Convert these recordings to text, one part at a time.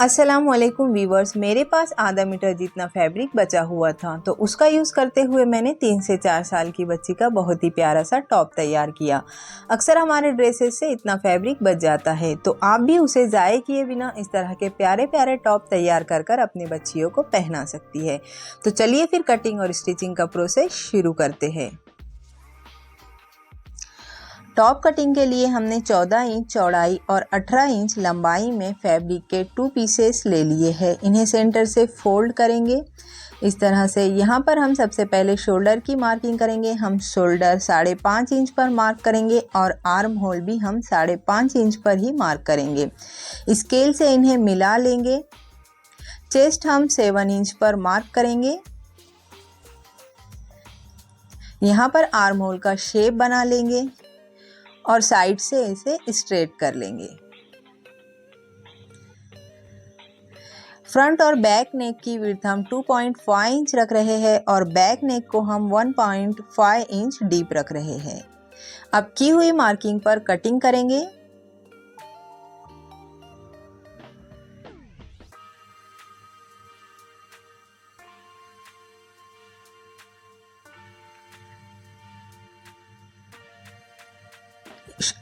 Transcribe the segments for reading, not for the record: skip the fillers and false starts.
अस्सलामुअलैकुम वीवर्स, मेरे पास आधा मीटर जितना फैब्रिक बचा हुआ था तो उसका यूज़ करते हुए मैंने 3 से 4 साल की बच्ची का बहुत ही प्यारा सा टॉप तैयार किया। अक्सर हमारे ड्रेसेस से इतना फैब्रिक बच जाता है तो आप भी उसे ज़ाये किए बिना इस तरह के प्यारे प्यारे टॉप तैयार कर कर अपनी बच्चियों को पहना सकती है। तो चलिए फिर कटिंग और स्टिचिंग का प्रोसेस शुरू करते हैं। टॉप कटिंग के लिए हमने 14 इंच चौड़ाई और 18 इंच लंबाई में फैब्रिक के 2 पीसेस ले लिए हैं। इन्हें सेंटर से फोल्ड करेंगे इस तरह से। यहाँ पर हम सबसे पहले शोल्डर की मार्किंग करेंगे। हम शोल्डर 5.5 इंच पर मार्क करेंगे और आर्म होल भी हम 5.5 इंच पर ही मार्क करेंगे। स्केल से इन्हें मिला लेंगे। चेस्ट हम 7 इंच पर मार्क करेंगे। यहाँ पर आर्म होल का शेप बना लेंगे और साइड से इसे स्ट्रेट कर लेंगे। फ्रंट और बैक नेक की विड्थ हम 2.5 इंच रख रहे हैं और बैक नेक को हम 1.5 इंच डीप रख रहे हैं। अब की हुई मार्किंग पर कटिंग करेंगे।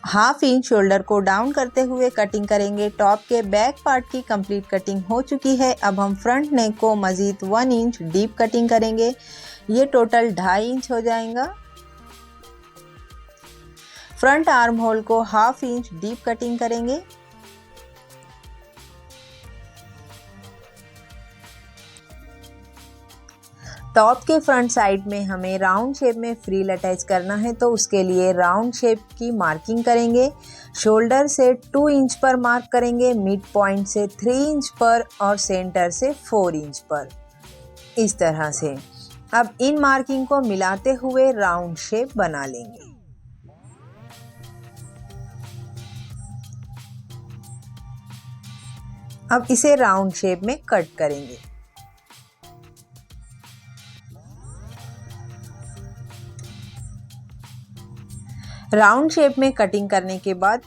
हाफ इंच शोल्डर को डाउन करते हुए कटिंग करेंगे। टॉप के बैक पार्ट की कंप्लीट कटिंग हो चुकी है। अब हम फ्रंट नेक को मजीद 1 इंच डीप कटिंग करेंगे। ये टोटल 2.5 इंच हो जाएगा। फ्रंट आर्म होल को हाफ इंच डीप कटिंग करेंगे। टॉप के फ्रंट साइड में हमें राउंड शेप में फ्रिल अटैच करना है तो उसके लिए राउंड शेप की मार्किंग करेंगे। शोल्डर से 2 इंच पर मार्क करेंगे, मिड पॉइंट से 3 इंच पर और सेंटर से 4 इंच पर, इस तरह से। अब इन मार्किंग को मिलाते हुए राउंड शेप बना लेंगे। अब इसे राउंड शेप में कट करेंगे। राउंड शेप में कटिंग करने के बाद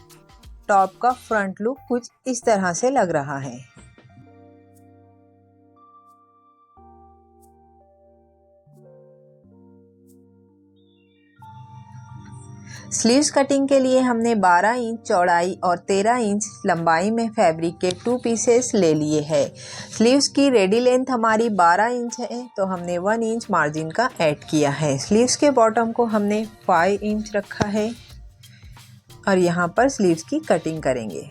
टॉप का फ्रंट लुक कुछ इस तरह से लग रहा है। स्लीव्स कटिंग के लिए हमने 12 इंच चौड़ाई और 13 इंच लंबाई में फैब्रिक के 2 पीसेस ले लिए हैं। स्लीव्स की रेडी लेंथ हमारी 12 इंच है तो हमने 1 इंच मार्जिन का ऐड किया है। स्लीव्स के बॉटम को हमने 5 इंच रखा है और यहाँ पर स्लीव्स की कटिंग करेंगे।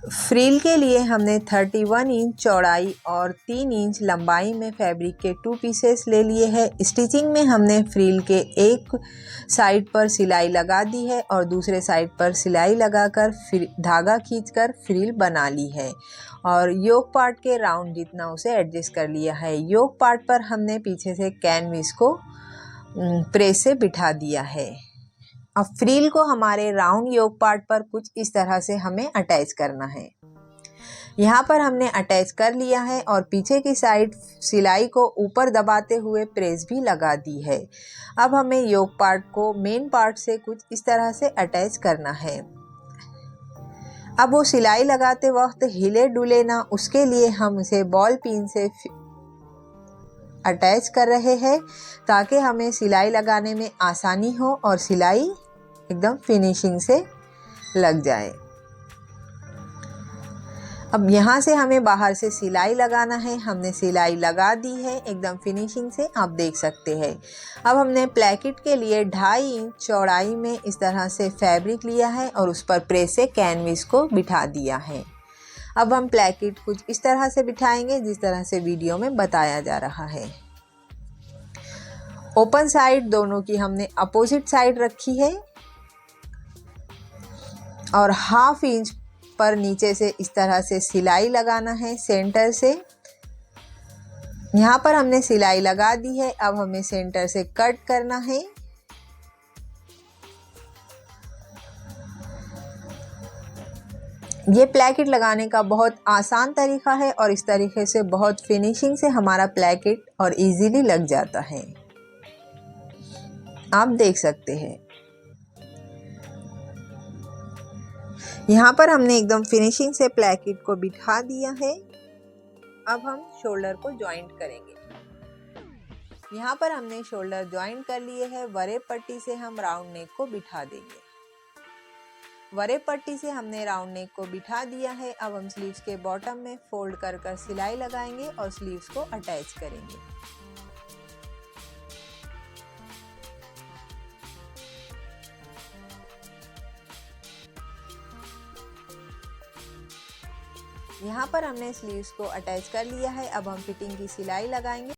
फ्रिल के लिए हमने 31 इंच चौड़ाई और 3 इंच लंबाई में फैब्रिक के 2 पीसेस ले लिए हैं। स्टिचिंग में हमने फ्रिल के एक साइड पर सिलाई लगा दी है और दूसरे साइड पर सिलाई लगाकर फिर धागा खींचकर फ्रिल बना ली है और योक पार्ट के राउंड जितना उसे एडजस्ट कर लिया है। योक पार्ट पर हमने पीछे से कैनविस को प्रेस से बिठा दिया है। अब फ्रिल को हमारे राउंड योक पार्ट पर कुछ इस तरह से हमें अटैच करना है। यहाँ पर हमने अटैच कर लिया है और पीछे की साइड सिलाई को ऊपर दबाते हुए प्रेस भी लगा दी है। अब हमें योक पार्ट को मेन पार्ट से कुछ इस तरह से अटैच करना है। अब वो सिलाई लगाते वक्त हिले डुले ना, उसके लिए हम उसे बॉल पिन से अटैच कर रहे हैं ताकि हमें सिलाई लगाने में आसानी हो और सिलाई एकदम फिनिशिंग से लग जाए। अब यहाँ से हमें बाहर से सिलाई लगाना है। हमने सिलाई लगा दी है एकदम फिनिशिंग से, आप देख सकते हैं। अब हमने प्लेकेट के लिए 2.5 इंच चौड़ाई में इस तरह से फैब्रिक लिया है और उस पर प्रेस से कैनविस को बिठा दिया है। अब हम प्लेकेट कुछ इस तरह से बिठाएंगे जिस तरह से वीडियो में बताया जा रहा है। ओपन साइड दोनों की हमने अपोजिट साइड रखी है और हाफ इंच पर नीचे से इस तरह से सिलाई लगाना है सेंटर से। यहाँ पर हमने सिलाई लगा दी है। अब हमें सेंटर से कट करना है। ये प्लेकेट लगाने का बहुत आसान तरीका है और इस तरीके से बहुत फिनिशिंग से हमारा प्लेकेट और इजीली लग जाता है। आप देख सकते हैं यहाँ पर हमने एकदम फिनिशिंग से प्लेकेट को बिठा दिया है। अब हम शोल्डर को जॉइंट करेंगे। यहाँ पर हमने शोल्डर जॉइंट कर लिए हैं। वरे पट्टी से हम राउंड नेक को बिठा देंगे। वरे पट्टी से हमने राउंड नेक को बिठा दिया है। अब हम स्लीव्स के बॉटम में फोल्ड कर सिलाई लगाएंगे और स्लीव्स को अटैच करेंगे। यहाँ पर हमने स्लीव्स को अटैच कर लिया है। अब हम फिटिंग की सिलाई लगाएंगे।